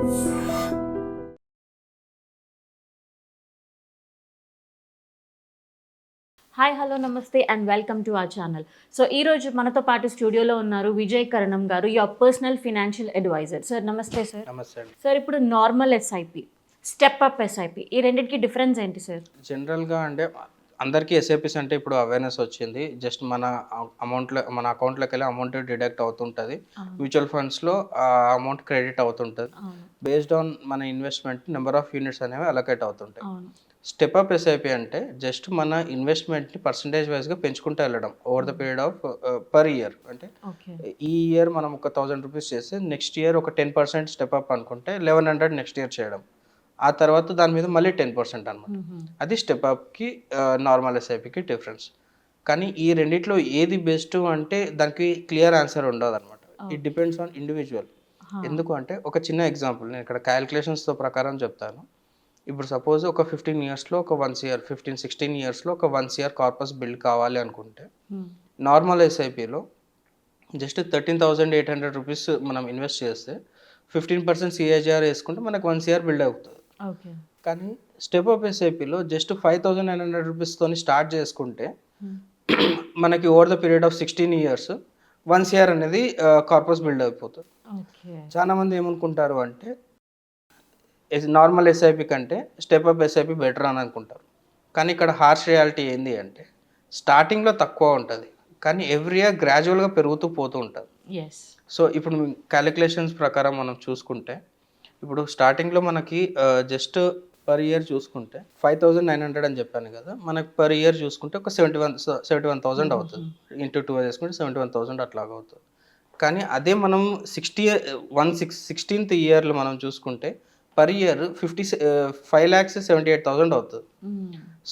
Hi hello నమస్తే and welcome to our channel. So ఈ రోజు మనతో పాటు స్టూడియోలో ఉన్నారు విజయ్ కరణం గారు, your personal financial advisor. Sir నమస్తే సార్. నమస్తే అండి. సార్ ఇప్పుడు normal SIP, step up SIP, ఈ రెండింటికి డిఫరెన్స్ ఏంటి సార్? జనరల్గా అంటే అందరికీ ఎస్ఐపిస్ అంటే ఇప్పుడు అవేర్నెస్ వచ్చింది. జస్ట్ మన అమౌంట్లో మన అకౌంట్లోకి వెళ్ళి అమౌంట్ డిడక్ట్ అవుతుంటుంది. మ్యూచువల్ ఫండ్స్లో ఆ అమౌంట్ క్రెడిట్ అవుతుంటుంది. బేస్డ్ ఆన్ మన ఇన్వెస్ట్మెంట్ నెంబర్ ఆఫ్ యూనిట్స్ అనేవి అలొకేట్ అవుతుంటాయి. స్టెప్ అప్ ఎస్ఐపి అంటే జస్ట్ మన ఇన్వెస్ట్మెంట్ని పర్సంటేజ్ వైజ్గా పెంచుకుంటూ వెళ్ళడం over the period of per year. అంటే ఈ ఇయర్ మనం ఒక 1000 రూపీస్ చేస్తే నెక్స్ట్ ఇయర్ ఒక 10% స్టెప్ అప్ అనుకుంటే 1100 నెక్స్ట్ ఇయర్ చేయడం. ఆ తర్వాత దాని మీద మళ్ళీ 10% అనమాట. అది స్టెప్ అప్కి నార్మల్ ఎస్ఐపికి డిఫరెన్స్. కానీ ఈ రెండిట్లో ఏది బెస్ట్ అంటే దానికి క్లియర్ ఆన్సర్ ఉండదు అనమాట. It depends on individual. ఎందుకు అంటే ఒక చిన్న ఎగ్జాంపుల్ నేను ఇక్కడ క్యాలిక్యులేషన్స్తో ప్రకారం చెప్తాను. ఇప్పుడు సపోజ్ ఒక 15 ఇయర్స్లో ఒక 1 ఇయర్ 15-16 ఇయర్స్లో ఒక 1 ఇయర్ కార్పస్ బిల్డ్ కావాలి అనుకుంటే నార్మల్ ఎస్ఐపిలో జస్ట్ 13,800 రూపీస్ మనం ఇన్వెస్ట్ చేస్తే 15% సిఏజిఆర్ వేసుకుంటే మనకు 1 ఇయర్ బిల్డ్ అవుతుంది. కానీ స్టెప్ అప్ ఎస్ఐపిలో జస్ట్ 5,900 రూపీస్తో స్టార్ట్ చేసుకుంటే మనకి over the period of 16 years 1 year అనేది కార్పస్ బిల్డ్ అయిపోతుంది. చాలా మంది ఏమనుకుంటారు అంటే నార్మల్ ఎస్ఐపి కంటే స్టెప్ అప్ ఎస్ఐపి బెటర్ అని అనుకుంటారు. కానీ ఇక్కడ హార్ష్ రియాలిటీ ఏంది అంటే స్టార్టింగ్లో తక్కువ ఉంటుంది, కానీ ఎవ్రీ ఇయర్ గ్రాడ్యువల్గా పెరుగుతూ పోతూ ఉంటుంది. సో ఇప్పుడు క్యాలిక్యులేషన్స్ ప్రకారం మనం చూసుకుంటే ఇప్పుడు స్టార్టింగ్లో మనకి జస్ట్ పర్ ఇయర్ చూసుకుంటే 5,900 అని చెప్పాను కదా, మనకి పర్ ఇయర్ చూసుకుంటే ఒక 71,000 అవుతుంది. ఇంటూ 2 చేసుకుంటే 71,000 అట్లాగా అవుతుంది. కానీ అదే మనం 16th ఇయర్లో మనం చూసుకుంటే పర్ ఇయర్ 5,78,000 అవుతుంది.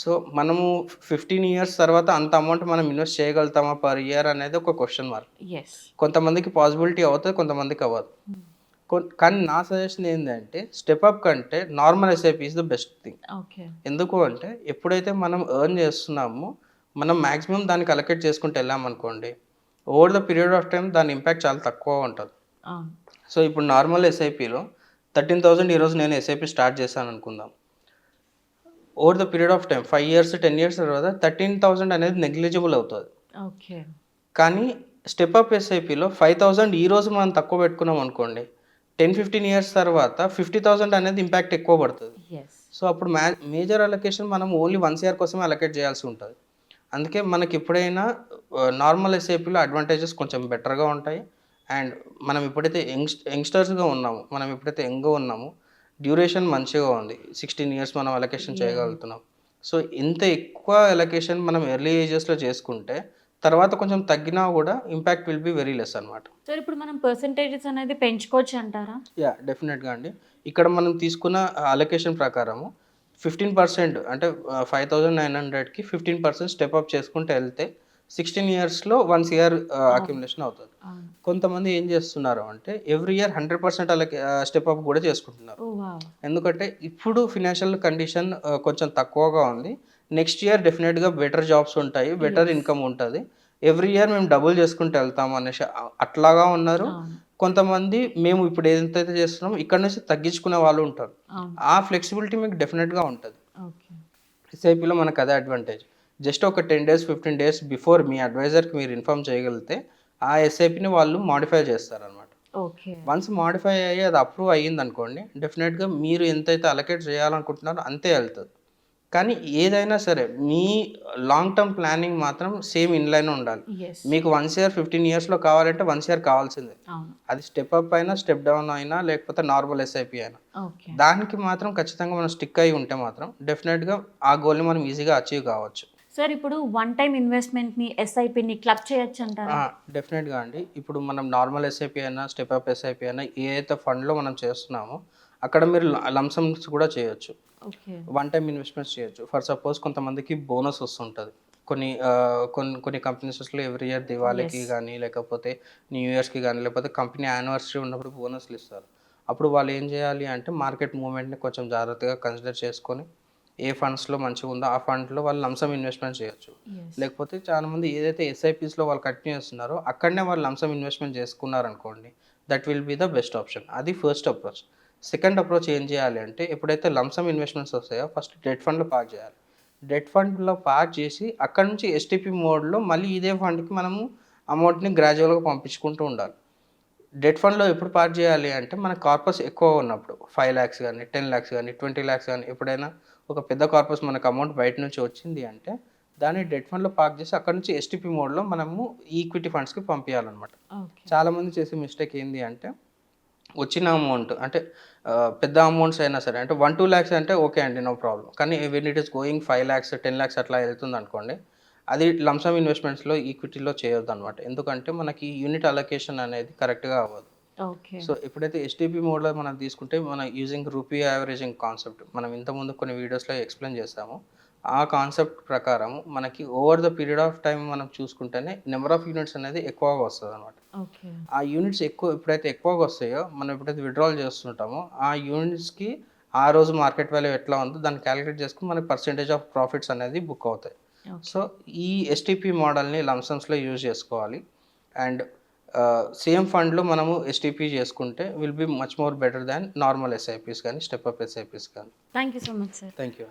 సో మనము 15 ఇయర్స్ తర్వాత అంత అమౌంట్ మనం ఇన్వెస్ట్ చేయగలుగుతామా పర్ ఇయర్ అనేది ఒక క్వశ్చన్ మార్క్. కొంతమందికి పాసిబిలిటీ అవుతుంది, కొంతమందికి అవ్వదు. కానీ నా సజెషన్ ఏంటంటే స్టెప్ అప్ కంటే normal SIP is the best thing. ఎందుకు అంటే ఎప్పుడైతే మనం ఎర్న్ చేస్తున్నామో మనం మ్యాక్సిమం దానికి అలొకేట్ చేసుకుంటూ వెళ్ళామనుకోండి, over the period of time దాని ఇంపాక్ట్ చాలా తక్కువ ఉంటుంది. సో ఇప్పుడు నార్మల్ ఎస్ఐపిలో 13,000 ఈరోజు నేను ఎస్ఐపి స్టార్ట్ చేశాను అనుకుందాం. Over the period of time 5 years 10 years తర్వాత 13,000 అనేది నెగ్లిజిబుల్ అవుతుంది. కానీ స్టెప్ అప్ ఎస్ఐపిలో 5,000 ఈరోజు మనం తక్కువ పెట్టుకున్నాం అనుకోండి, 10-15 ఇయర్స్ తర్వాత 50,000 అనేది ఇంపాక్ట్ ఎక్కువ పడుతుంది. సో అప్పుడు మేజర్ అలొకేషన్ మనం ఓన్లీ 1 ఇయర్ కోసమే అలొకేట్ చేయాల్సి ఉంటుంది. అందుకే మనకి ఎప్పుడైనా నార్మల్ ఎస్ఐపిలో అడ్వాంటేజెస్ కొంచెం బెటర్గా ఉంటాయి. అండ్ మనం ఎప్పుడైతే యంగ్స్టర్స్గా ఉన్నాము, మనం ఎప్పుడైతే యంగ్గా ఉన్నామో డ్యూరేషన్ మంచిగా ఉంది, 16 ఇయర్స్ మనం అలొకేషన్ చేయగలుగుతున్నాం. సో ఇంత ఎక్కువ అలొకేషన్ మనం ఎర్లీ ఏజెస్లో చేసుకుంటే తర్వాత కొంచెం తగ్గినా కూడా impact will be very less అనమాట. సార్ ఇప్పుడు మనం పర్సంటేజెస్ అనేది పెంచుకోవచ్చు అంటారా? యా, డెఫినెట్గా అండి. ఇక్కడ మనం తీసుకున్న అలొకేషన్ ప్రకారము 15% అంటే 5,900కి 15% స్టెప్ అప్ చేసుకుంటూ వెళ్తే 16 ఇయర్స్లో 1 ఇయర్ అక్యుములేషన్ అవుతుంది. కొంతమంది ఏం చేస్తున్నారు అంటే ఎవ్రీ ఇయర్ 100% అలాగే స్టెప్ అప్ కూడా చేసుకుంటున్నారు. ఎందుకంటే ఇప్పుడు ఫినాన్షియల్ కండిషన్ కొంచెం తక్కువగా ఉంది. నెక్స్ట్ ఇయర్ డెఫినెట్గా బెటర్ జాబ్స్ ఉంటాయి, బెటర్ ఇన్కమ్ ఉంటుంది, ఎవ్రీ ఇయర్ మేము డబుల్ చేసుకుంటూ వెళ్తాము అనేసి అట్లాగా ఉన్నారు. కొంతమంది మేము ఇప్పుడు ఏదైతే చేస్తున్నామో ఇక్కడ నుంచి తగ్గించుకునే వాళ్ళు ఉంటారు. ఆ ఫ్లెక్సిబిలిటీ మీకు డెఫినెట్గా ఉంటుంది. ఎస్ఐపిలో మనకు అదే అడ్వాంటేజ్. జస్ట్ ఒక 10 days 15 days బిఫోర్ మీ అడ్వైజర్కి మీరు ఇన్ఫార్మ్ చేయగలిగితే ఆ ఎస్ఐపిని వాళ్ళు మాడిఫై చేస్తారనమాట. వన్స్ మాడిఫై అయ్యి అది అప్రూవ్ అయ్యింది అనుకోండి, డెఫినెట్గా మీరు ఎంతైతే అలొకేట్ చేయాలనుకుంటున్నారో అంతే వెళ్తుంది. కానీ ఏదైనా సరే మీ లాంగ్ టర్మ్ ప్లానింగ్ మాత్రం సేమ్ ఇన్లైన్ ఉండాలి. మీకు 1 ఇయర్ 15 ఇయర్స్లో కావాలంటే 1 ఇయర్ కావాల్సిందే. అది స్టెప్ అప్ అయినా స్టెప్ డౌన్ అయినా లేకపోతే నార్మల్ ఎస్ఐపి అయినా దానికి మాత్రం ఖచ్చితంగా మనం స్టిక్ అయి ఉంటే మాత్రం డెఫినెట్గా ఆ గోల్ని మనం ఈజీగా అచీవ్ కావచ్చు. సార్ ఇప్పుడు వన్ టైం ఇన్వెస్ట్మెంట్ని ఎస్ఐపిని క్లబ్ చేయొచ్చు అంటారా? డెఫినెట్గా అండి. ఇప్పుడు మనం నార్మల్ ఎస్ఐపి అయినా స్టెప్ అప్ ఎస్ఐపి అయినా ఏదైతే ఫండ్లో మనం చేస్తున్నామో అక్కడ మీరు లంసమ్స్ కూడా చేయొచ్చు, వన్ టైం ఇన్వెస్ట్మెంట్స్ చేయొచ్చు. ఫర్ సపోజ్ కొంతమందికి బోనస్ వస్తుంటుంది. కొన్ని కంపెనీస్లో ఎవ్రీ ఇయర్ దివాళీకి కానీ లేకపోతే న్యూ ఇయర్స్కి కానీ లేకపోతే కంపెనీ యానివర్సరీ ఉన్నప్పుడు బోనస్లు ఇస్తారు. అప్పుడు వాళ్ళు ఏం చేయాలి అంటే మార్కెట్ మూవ్మెంట్ని కొంచెం జాగ్రత్తగా కన్సిడర్ చేసుకొని ఏ ఫండ్స్లో మంచిగా ఉందో ఆ ఫండ్లో వాళ్ళు లంసమ్ ఇన్వెస్ట్మెంట్ చేయొచ్చు. లేకపోతే చాలామంది ఏదైతే ఎస్ఐపిస్లో వాళ్ళు కంటిన్యూ చేస్తున్నారో అక్కడనే వాళ్ళు లంసమ్ ఇన్వెస్ట్మెంట్ చేసుకున్నారనుకోండి, that will be the best option. అది ఫస్ట్ అప్రోచ్. సెకండ్ అప్రోచ్ ఏం చేయాలి అంటే ఎప్పుడైతే లంసమ్ ఇన్వెస్ట్మెంట్స్ వస్తాయో ఫస్ట్ డెట్ ఫండ్లో పార్క్ చేయాలి. డెట్ ఫండ్లో పార్క్ చేసి అక్కడ నుంచి ఎస్టీపీ మోడ్లో మళ్ళీ ఇదే ఫండ్కి మనము అమౌంట్ని గ్రాడ్యువల్గా పంపించుకుంటూ ఉండాలి. డెట్ ఫండ్లో ఎప్పుడు పార్క్ చేయాలి అంటే మన కార్పస్ ఎక్కువ ఉన్నప్పుడు 5 lakhs కానీ 10 lakhs కానీ 20 lakhs కానీ ఎప్పుడైనా ఒక పెద్ద కార్పస్ మనకు అమౌంట్ బయట నుంచి వచ్చింది అంటే దాన్ని డెట్ ఫండ్లో పార్క్ చేసి అక్కడ నుంచి ఎస్టీపీ మోడ్లో మనము ఈక్విటీ ఫండ్స్కి పంపించాలన్నమాట. ఓకే. చాలామంది చేసే మిస్టేక్ ఏంటి అంటే వచ్చిన అమౌంట్ అంటే పెద్ద అమౌంట్స్ అయినా సరే అంటే 1-2 lakhs అంటే ఓకే అండి, నో ప్రాబ్లం. కానీ when it is going 5 lakhs 10 lakhs అట్లా వెళ్తుంది అనుకోండి, అది లంసమ్ ఇన్వెస్ట్మెంట్స్లో ఈక్విటీలో చేయొద్దు అనమాట. ఎందుకంటే మనకి యూనిట్ అలొకేషన్ అనేది కరెక్ట్గా అవ్వదు. ఓకే. సో ఎప్పుడైతే ఎస్టీపీ మోడ్లో మనం తీసుకుంటే మన యూజింగ్ రూపీ యావరేజింగ్ కాన్సెప్ట్ మనం ఇంతకుముందు కొన్ని వీడియోస్లో ఎక్స్ప్లెయిన్ చేస్తాము. ఆ కాన్సెప్ట్ ప్రకారం మనకి over the period of time మనం చూసుకుంటేనే నెంబర్ ఆఫ్ యూనిట్స్ అనేది ఎక్కువగా వస్తుంది అనమాట. ఓకే. ఆ యూనిట్స్ ఎప్పుడైతే ఎక్కువగా వస్తాయో మనం ఎప్పుడైతే విత్డ్రాల్ చేస్తుంటామో ఆ యూనిట్స్కి ఆ రోజు మార్కెట్ వాల్యూ ఎట్లా ఉందో దాన్ని క్యాలిక్యులేట్ చేసుకుని మనకి పర్సెంటేజ్ ఆఫ్ ప్రాఫిట్స్ అనేది బుక్ అవుతాయి. సో ఈ ఎస్టీపీ మోడల్ని లంసమ్స్లో యూజ్ చేసుకోవాలి. అండ్ సేమ్ ఫండ్లో మనము ఎస్టీపీ చేసుకుంటే will be much more better than normal SIPs కానీ స్టెప్ అప్ ఎస్ఐపీస్ కానీ. Thank you so much sir. Thank you.